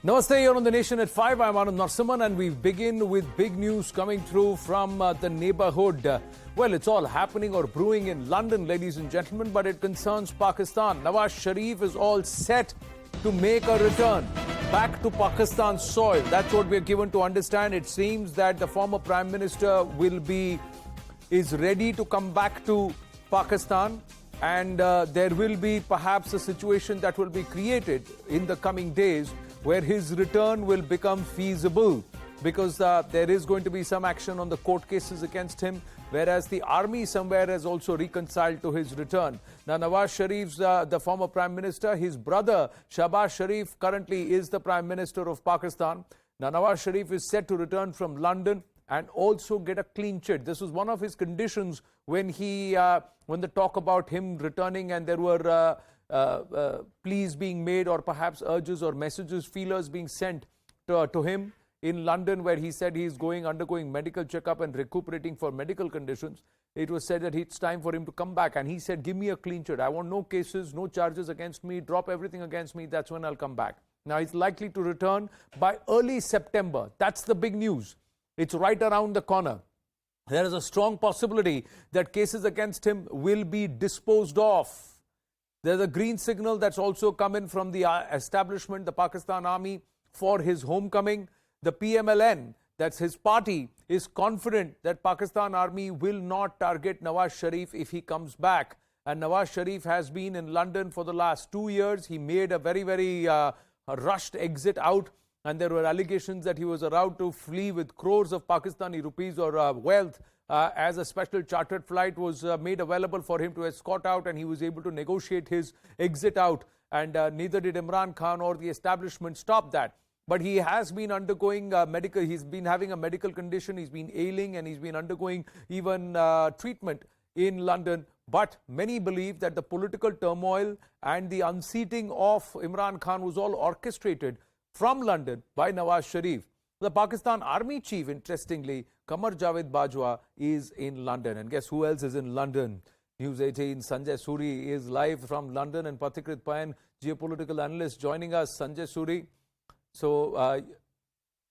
Namaste, you're on The Nation at 5. I'm Anand Narsimhan and we begin with big news coming through from the neighborhood. Well, it's all happening or brewing in London, ladies and gentlemen, but it concerns Pakistan. Nawaz Sharif is all set to make a return back to Pakistan's soil. That's what we're given to understand. It seems that the former Prime Minister is ready to come back to Pakistan, and there will be perhaps a situation that will be created in the coming days where his return will become feasible, because there is going to be some action on the court cases against him, whereas the army somewhere has also reconciled to his return. Now, Nawaz Sharif's, the former Prime Minister, his brother Shahbaz Sharif currently is the Prime Minister of Pakistan. Now, Nawaz Sharif is set to return from London and also get a clean chit. This was one of his conditions when the talk about him returning, and there were pleas being made, or perhaps urges or messages, feelers being sent to him in London, where he said he is undergoing medical checkup and recuperating for medical conditions. It was said that it's time for him to come back, and he said, give me a clean chit. I want no cases, no charges against me, drop everything against me, that's when I'll come back. Now, he's likely to return by early September. That's the big news. It's right around the corner. There is a strong possibility that cases against him will be disposed of. There's a green signal that's also come in from the establishment, the Pakistan Army, for his homecoming. The PMLN, that's his party, is confident that Pakistan Army will not target Nawaz Sharif if he comes back. And Nawaz Sharif has been in London for the last 2 years. He made a very rushed exit out, and there were allegations that he was allowed to flee with crores of Pakistani rupees or wealth, as a special chartered flight was made available for him to escort out, and he was able to negotiate his exit out. And neither did Imran Khan or the establishment stop that. But he has been undergoing he's been having a medical condition, he's been ailing, and he's been undergoing even treatment in London. But many believe that the political turmoil and the unseating of Imran Khan was all orchestrated from London by Nawaz Sharif. The Pakistan Army Chief, interestingly, Qamar Javed Bajwa, is in London. And guess who else is in London? News 18, Sanjay Suri is live from London, and Pathikrit Payan, geopolitical analyst, joining us. Sanjay Suri. So,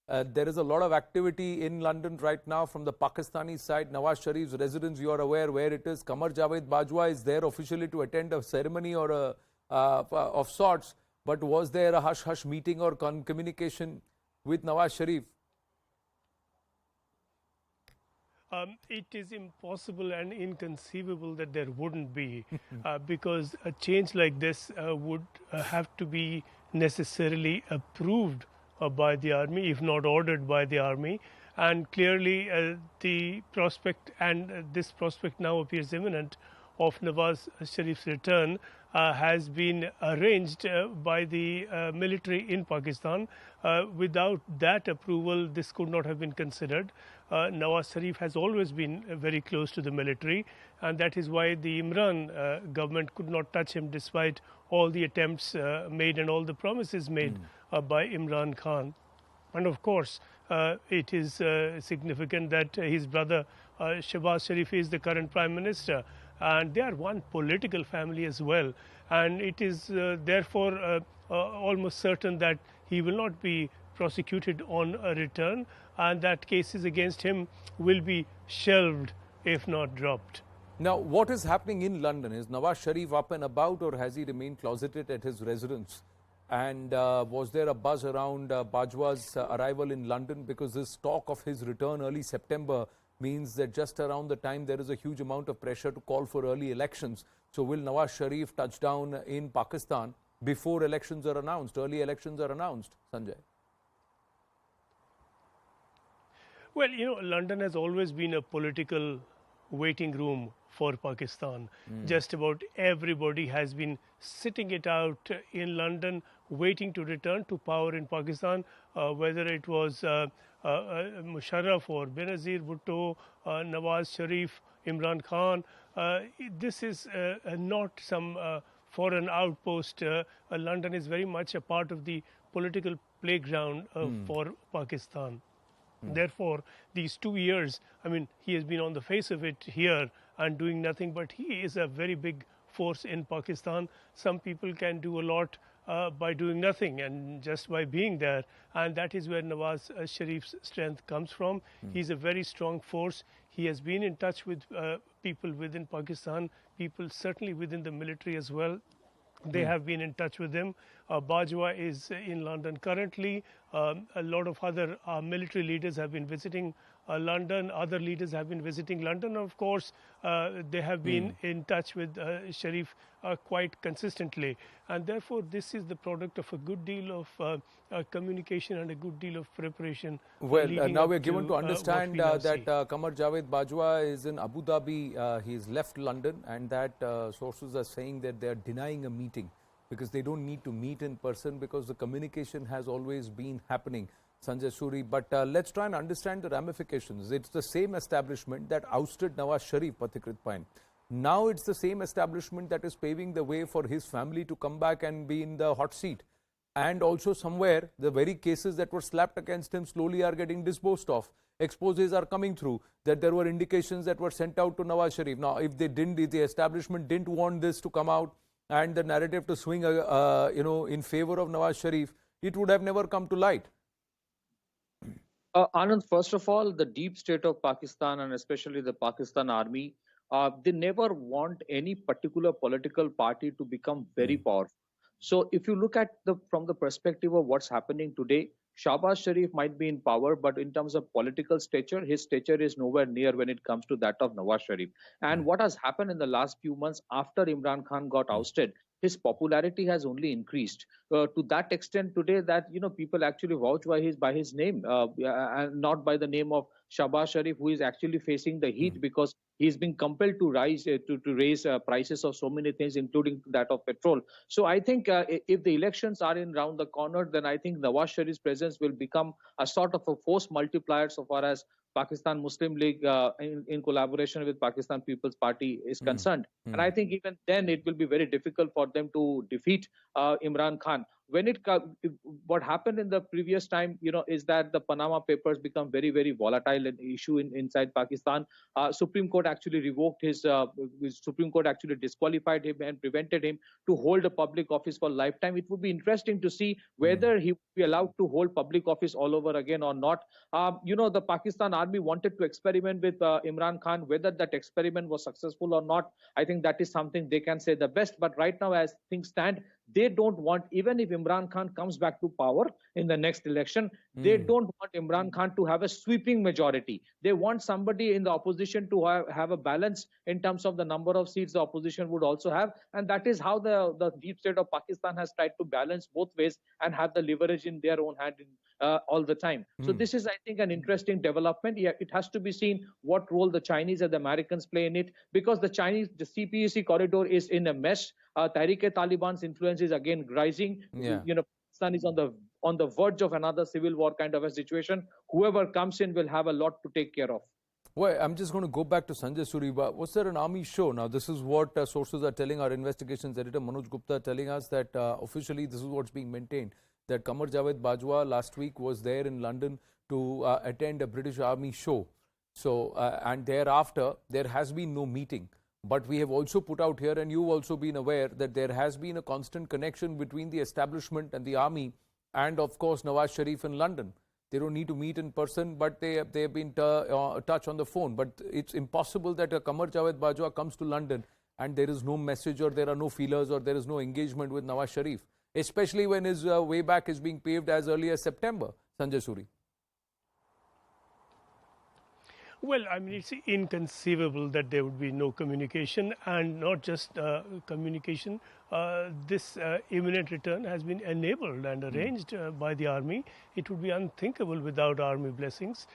there is a lot of activity in London right now from the Pakistani side. Nawaz Sharif's residence, you are aware where it is. Qamar Javed Bajwa is there officially to attend a ceremony or of sorts. But was there a hush-hush meeting or communication with Nawaz Sharif? It is impossible and inconceivable that there wouldn't be, because a change like this would have to be necessarily approved by the army, if not ordered by the army. And clearly the prospect, and this prospect now appears imminent, of Nawaz Sharif's return has been arranged by the military in Pakistan. Without that approval, this could not have been considered. Nawaz Sharif has always been very close to the military, and that is why the Imran government could not touch him, despite all the attempts made and all the promises made by Imran Khan. And of course, it is significant that his brother Shahbaz Sharif is the current Prime Minister, and they are one political family as well. And it is therefore almost certain that he will not be prosecuted on a return, and that cases against him will be shelved, if not dropped. Now, what is happening in London? Is Nawaz Sharif up and about, or has he remained closeted at his residence? And was there a buzz around Bajwa's arrival in London? Because this talk of his return early September means that just around the time there is a huge amount of pressure to call for early elections. So will Nawaz Sharif touch down in Pakistan before elections are announced, early elections are announced, Sanjay? Well, London has always been a political waiting room for Pakistan. Just about everybody has been sitting it out in London, waiting to return to power in Pakistan, whether it was Musharraf or Benazir Bhutto, Nawaz Sharif, Imran Khan. This is not some foreign outpost. London is very much a part of the political playground for Pakistan. Therefore, these 2 years, I mean, he has been on the face of it here and doing nothing, but he is a very big force in Pakistan. Some people can do a lot by doing nothing and just by being there. And that is where Nawaz Sharif's strength comes from. He's a very strong force. He has been in touch with people within Pakistan, people certainly within the military as well. They have been in touch with him. Bajwa is in London currently. A lot of other military leaders have been visiting London. Other leaders have been visiting London. Of course, they have been in touch with Sharif quite consistently. And therefore, this is the product of a good deal of communication and a good deal of preparation. Well, leading now up we're given to what we understand now that see. Qamar Javed Bajwa is in Abu Dhabi. He's left London, and that sources are saying that they are denying a meeting because they don't need to meet in person because the communication has always been happening, Sanjay Suri. But let's try and understand the ramifications. It's the same establishment that ousted Nawaz Sharif, Pathikrit Pain. Now it's the same establishment that is paving the way for his family to come back and be in the hot seat. And also somewhere, the very cases that were slapped against him slowly are getting disposed of. Exposes are coming through that there were indications that were sent out to Nawaz Sharif. Now, if they didn't, if the establishment didn't want this to come out and the narrative to swing, in favor of Nawaz Sharif, it would have never come to light. Anand, first of all, the deep state of Pakistan and especially the Pakistan army, they never want any particular political party to become very powerful. So if you look at from the perspective of what's happening today, Shahbaz Sharif might be in power, but in terms of political stature, his stature is nowhere near when it comes to that of Nawaz Sharif. And what has happened in the last few months after Imran Khan got ousted, his popularity has only increased to that extent today that people actually vouch by his name and not by the name of Shahbaz Sharif, who is actually facing the heat because he's been compelled to raise prices of so many things, including that of petrol. So I think if the elections are in round the corner, then I think Nawaz Sharif's presence will become a sort of a force multiplier so far as Pakistan Muslim League in collaboration with Pakistan People's Party is concerned. And I think even then it will be very difficult for them to defeat Imran Khan. What happened in the previous time, is that the Panama Papers become very, very volatile issue inside Pakistan. Supreme Court actually revoked Supreme Court actually disqualified him and prevented him to hold a public office for lifetime. It would be interesting to see whether he would be allowed to hold public office all over again or not. The Pakistan army wanted to experiment with Imran Khan. Whether that experiment was successful or not, I think that is something they can say the best. But right now, as things stand, they don't want, even if Imran Khan comes back to power in the next election, they don't want Imran Khan to have a sweeping majority. They want somebody in the opposition to have a balance in terms of the number of seats the opposition would also have. And that is how the deep state of Pakistan has tried to balance both ways and have the leverage in their own hand all the time. So this is, I think, an interesting development. Yeah, it has to be seen what role the Chinese and the Americans play in it, because the CPEC corridor is in a mess. Tehreek-e-Taliban's influence is again rising. Pakistan is on the verge of another civil war kind of a situation. Whoever comes in will have a lot to take care of. Well, I'm just going to go back to Sanjay Suri. Was there an army show? Now, this is what sources are telling. Our investigations editor Manoj Gupta telling us that officially this is what's being maintained, that Qamar Javed Bajwa last week was there in London to attend a British Army show. So, and thereafter, there has been no meeting. But we have also put out here, and you've also been aware, that there has been a constant connection between the establishment and the army and, of course, Nawaz Sharif in London. They don't need to meet in person, but they have been touch on the phone. But it's impossible that a Qamar Javed Bajwa comes to London and there is no message or there are no feelers or there is no engagement with Nawaz Sharif, especially when his way back is being paved as early as September. Sanjay Suri. Well, I mean, it's inconceivable that there would be no communication, and not just communication. This imminent return has been enabled and arranged by the army. It would be unthinkable without army blessings.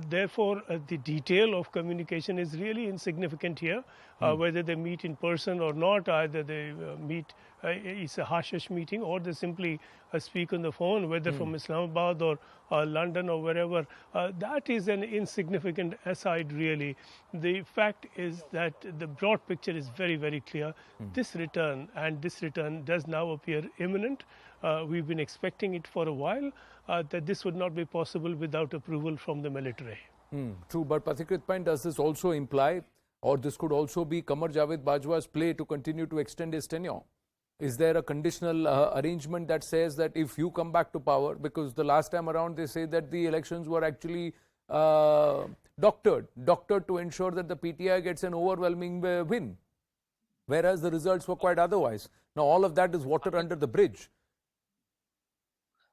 Therefore, the detail of communication is really insignificant here. Whether they meet in person or not, either they meet, it's a hush-hush meeting, or they simply speak on the phone, whether from Islamabad or London or wherever. That is an insignificant aside, really. The fact is that the broad picture is very, very clear. This return does now appear imminent. We've been expecting it for a while, that this would not be possible without approval from the military. True, but Pathikrit Pain, does this also imply, or this could also be Qamar Javed Bajwa's play to continue to extend his tenure? Is there a conditional arrangement that says that if you come back to power, because the last time around they say that the elections were actually doctored to ensure that the PTI gets an overwhelming win, whereas the results were quite otherwise. Now all of that is water under the bridge.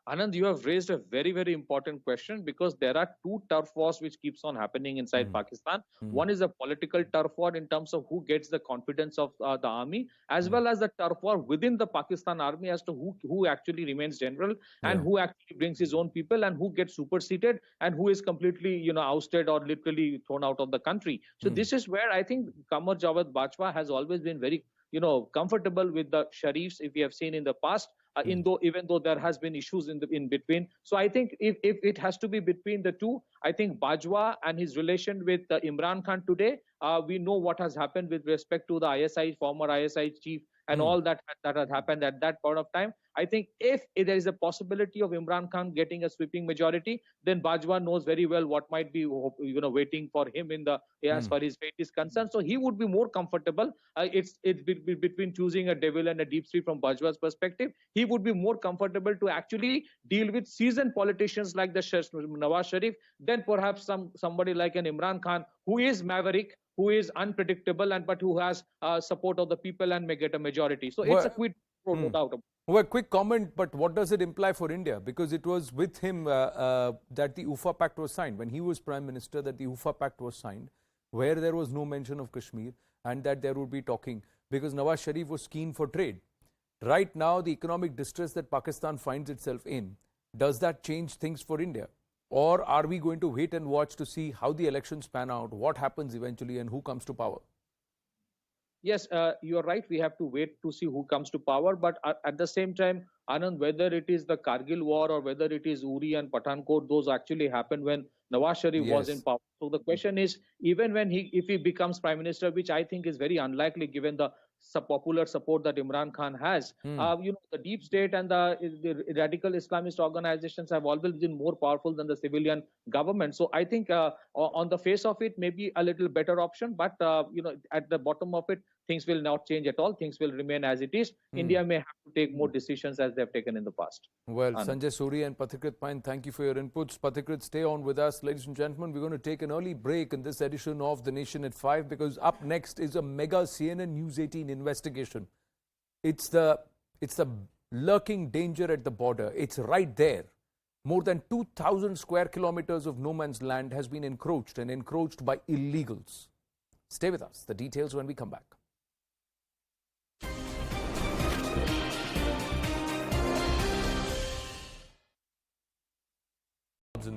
Anand, you have raised a very, very important question because there are two turf wars which keeps on happening inside Pakistan. One is a political turf war in terms of who gets the confidence of the army, as well as the turf war within the Pakistan army as to who actually remains general and who actually brings his own people and who gets superseded and who is completely, ousted or literally thrown out of the country. So this is where I think Qamar Javed Bajwa has always been very comfortable with the Sharifs, if we have seen in the past, even though there has been issues in between. So I think if it has to be between the two, I think Bajwa and his relation with Imran Khan today, we know what has happened with respect to the former ISI chief and all that had happened at that point of time. I think if there is a possibility of Imran Khan getting a sweeping majority, then Bajwa knows very well what might be waiting for him as far as his fate is concerned. So he would be more comfortable. It's between choosing a devil and a deep street from Bajwa's perspective. He would be more comfortable to actually deal with seasoned politicians like the Nawaz Sharif than perhaps somebody like an Imran Khan who is maverick, who is unpredictable, but who has support of the people and may get a majority. So it's a quid pro, no doubt about it. Well, quick comment, but what does it imply for India? Because it was with him that the UFA Pact was signed. When he was Prime Minister, that the UFA Pact was signed, where there was no mention of Kashmir and that there would be talking, because Nawaz Sharif was keen for trade. Right now, the economic distress that Pakistan finds itself in, does that change things for India? Or are we going to wait and watch to see how the elections pan out, what happens eventually and who comes to power? Yes, you are right. We have to wait to see who comes to power. But at the same time, Anand, whether it is the Kargil war or whether it is Uri and Pathankot, those actually happened when Nawaz Sharif was in power. So the question is, even if he becomes Prime Minister, which I think is very unlikely given the popular support that Imran Khan has, the deep state and the radical Islamist organizations have always been more powerful than the civilian government. So I think on the face of it, maybe a little better option, but at the bottom of it, things will not change at all. Things will remain as it is. India may have to take more decisions as they have taken in the past. Well, Sanjay Suri and Pathikrit Pain, thank you for your inputs. Pathikrit, stay on with us. Ladies and gentlemen, we're going to take an early break in this edition of The Nation at 5 because up next is a mega CNN News 18 investigation. It's the lurking danger at the border. It's right there. More than 2,000 square kilometers of no man's land has been encroached and encroached by illegals. Stay with us. The details when we come back. In the